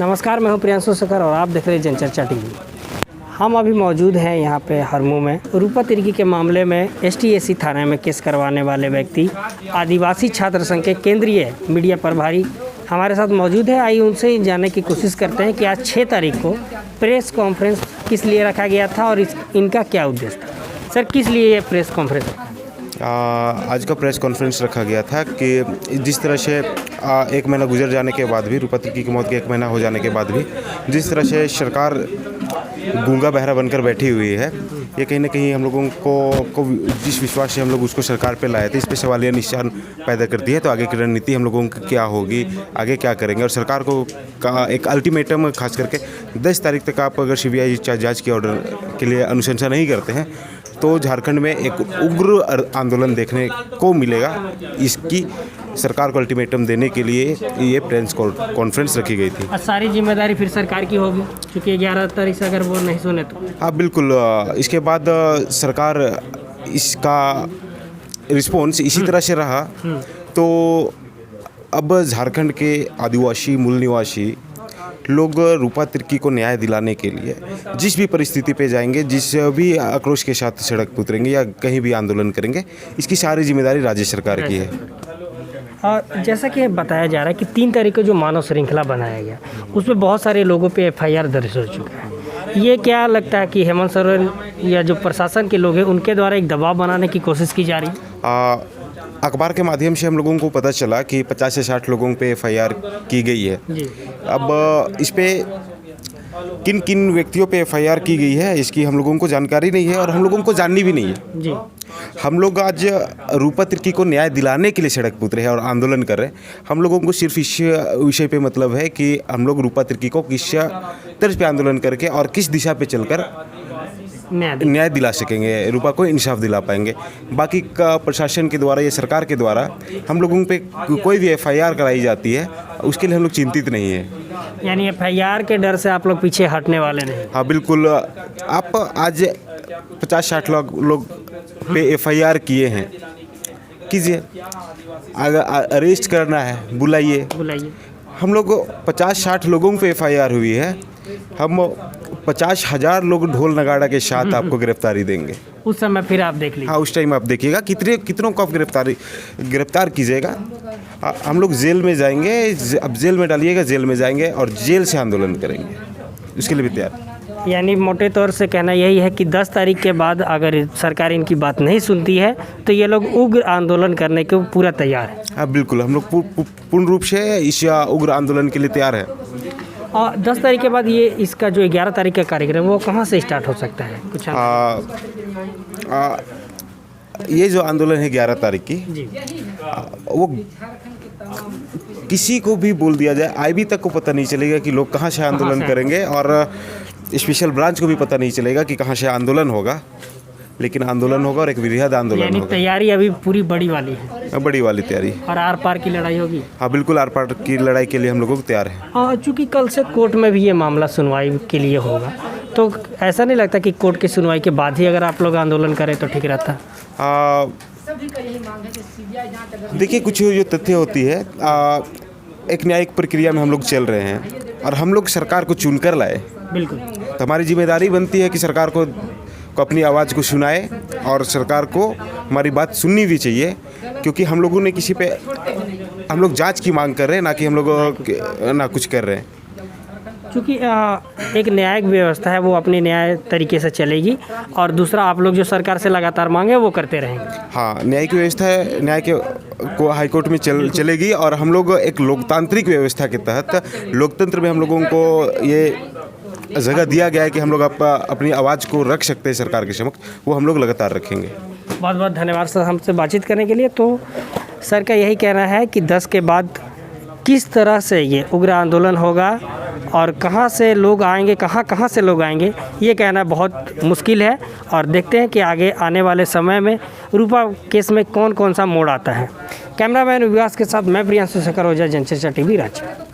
नमस्कार, मैं हूं प्रियांशु शेखर और आप देख रहे हैं जनचर्चा टीवी। हम अभी मौजूद हैं यहाँ पे हरमू में। रूपा तिर्की के मामले में ST/SC थाने में केस करवाने वाले व्यक्ति आदिवासी छात्र संघ के केंद्रीय मीडिया प्रभारी हमारे साथ मौजूद है। आइए उनसे ही जानने की कोशिश करते हैं कि आज 6 तारीख को प्रेस कॉन्फ्रेंस किस लिए रखा गया था और इनका क्या उद्देश्य था। सर, किस लिए ये प्रेस कॉन्फ्रेंस रखा? आज का प्रेस कॉन्फ्रेंस रखा गया था कि जिस तरह से 1 महीना गुजर जाने के बाद भी, रूपा तिर्की की मौत के 1 महीना हो जाने के बाद भी जिस तरह से सरकार गूंगा बहरा बनकर बैठी हुई है, ये कहीं ना कहीं हम लोगों को जिस विश्वास से हम लोग उसको सरकार पे लाए थे, इस पे सवालिया निशान पैदा करती है। तो आगे की रणनीति हम लोगों की क्या होगी, आगे क्या करेंगे, और सरकार को एक अल्टीमेटम खास करके 10 तारीख तक आप अगर CBI जांच के ऑर्डर के लिए अनुशंसा नहीं करते हैं तो झारखंड में एक उग्र आंदोलन देखने को मिलेगा। इसकी सरकार को अल्टीमेटम देने के लिए ये प्रेस कॉन्फ्रेंस रखी गई थी। सारी जिम्मेदारी फिर सरकार की होगी, क्योंकि 11 तारीख से अगर वो नहीं सुने तो। हाँ बिल्कुल, इसके बाद सरकार इसका रिस्पॉन्स इसी तरह से रहा तो अब झारखंड के आदिवासी मूल निवासी लोग रूपा तिर्की को न्याय दिलाने के लिए जिस भी परिस्थिति पे जाएंगे, जिस भी आक्रोश के साथ सड़क पर उतरेंगे या कहीं भी आंदोलन करेंगे, इसकी सारी जिम्मेदारी राज्य सरकार की है। और जैसा कि बताया जा रहा है कि 3 तारीख को जो मानव श्रृंखला बनाया गया, उसमें बहुत सारे लोगों पे FIR दर्ज हो चुका है। ये क्या लगता है कि हेमंत सोरेन या जो प्रशासन के लोग हैं उनके द्वारा एक दबाव बनाने की कोशिश की जा रही है? अखबार के माध्यम से हम लोगों को पता चला कि 50 से 60 लोगों पे FIR की गई है। अब इस पे किन किन व्यक्तियों पे FIR की गई है इसकी हम लोगों को जानकारी नहीं है और हम लोगों को जाननी भी नहीं है जी। हम लोग आज रूपा तिर्की को न्याय दिलाने के लिए सड़क पर उतरे हैं और आंदोलन कर रहे हैं। हम लोगों को सिर्फ इस विषय पे मतलब है कि हम लोग रूपा तिर्की को किस तर्ज पे आंदोलन करके और किस दिशा पे चलकर न्याय दिला सकेंगे, रूपा को इंसाफ दिला पाएंगे। बाकी का प्रशासन के द्वारा या सरकार के द्वारा हम लोगों पे कोई भी FIR कराई जाती है उसके लिए हम लोग चिंतित नहीं है। यानी FIR के डर से आप लोग पीछे हटने वाले नहीं? हाँ बिल्कुल, आप आज 50-60 लोग पे FIR किए हैं, कीजिए। अगर अरेस्ट करना है बुलाइए। हम लोग 50-60 लोगों पे FIR हुई है, हम 50,000 लोग ढोल नगाड़ा के साथ आपको गिरफ्तारी देंगे। उस समय फिर आप देख लीजिए। हाँ, उस टाइम आप देखिएगा कितनों को आप गिरफ्तार कीजिएगा। हम लोग जेल में जाएंगे, अब जेल में डालिएगा, जेल में जाएंगे और जेल से आंदोलन करेंगे, उसके लिए भी तैयार। यानी मोटे तौर से कहना यही है कि 10 तारीख के बाद अगर सरकार इनकी बात नहीं सुनती है तो ये लोग उग्र आंदोलन करने के पूरा तैयार है। हाँ बिल्कुल, हम लोग पूर्ण रूप से इस उग्र आंदोलन के लिए तैयार है। और 10 तारीख के बाद ये इसका जो 11 तारीख का कार्यक्रम वो कहाँ से स्टार्ट हो सकता है कुछ? ये जो आंदोलन है 11 तारीख की जी, वो किसी को भी बोल दिया जाए, IB तक को पता नहीं चलेगा कि लोग कहाँ से आंदोलन करेंगे और स्पेशल ब्रांच को भी पता नहीं चलेगा कि कहाँ से आंदोलन होगा, लेकिन आंदोलन होगा और एक वृहद आंदोलन होगा। तैयारी अभी पूरी बड़ी वाली है? बड़ी वाली तैयारी। और आर पार की लड़ाई होगी? हाँ बिल्कुल, आर पार की लड़ाई के लिए हम लोगों को तैयार है। हाँ, चूँकि कल से कोर्ट में भी ये मामला सुनवाई के लिए होगा, तो ऐसा नहीं लगता कि कोर्ट की सुनवाई के बाद ही अगर आप लोग आंदोलन करें तो ठीक रहता? देखिए, कुछ जो तथ्य होती है, एक न्यायिक प्रक्रिया में हम लोग चल रहे हैं और हम लोग सरकार को चुनकर लाए। बिल्कुल। तो हमारी जिम्मेदारी बनती है कि सरकार को अपनी आवाज़ को सुनाए और सरकार को हमारी बात सुननी भी चाहिए, क्योंकि हम लोगों ने हम लोग जांच की मांग कर रहे हैं, ना कि हम लोग ना कुछ कर रहे हैं। क्योंकि एक न्यायिक व्यवस्था है, वो अपने न्याय तरीके से चलेगी और दूसरा आप लोग जो सरकार से लगातार मांगे वो करते रहेंगे। हाँ, न्यायिक व्यवस्था है, न्याय को हाईकोर्ट में चलेगी और हम लोग एक लोकतांत्रिक व्यवस्था के तहत, लोकतंत्र में हम लोगों को ये जगह दिया गया है कि हम लोग अपनी आवाज़ को रख सकते हैं सरकार के समक्ष, वो हम लोग लगातार रखेंगे। बहुत बहुत धन्यवाद सर हमसे बातचीत करने के लिए। तो सर का यही कहना है कि 10 के बाद किस तरह से ये उग्र आंदोलन होगा और कहाँ से लोग आएंगे, कहाँ से लोग आएंगे, ये कहना बहुत मुश्किल है। और देखते हैं कि आगे आने वाले समय में रूपा केस में कौन कौन सा मोड़ आता है। कैमरामैन विकास के साथ मैं प्रियांशु शेखर ओझा, जनचर्चा टीवी, रांची।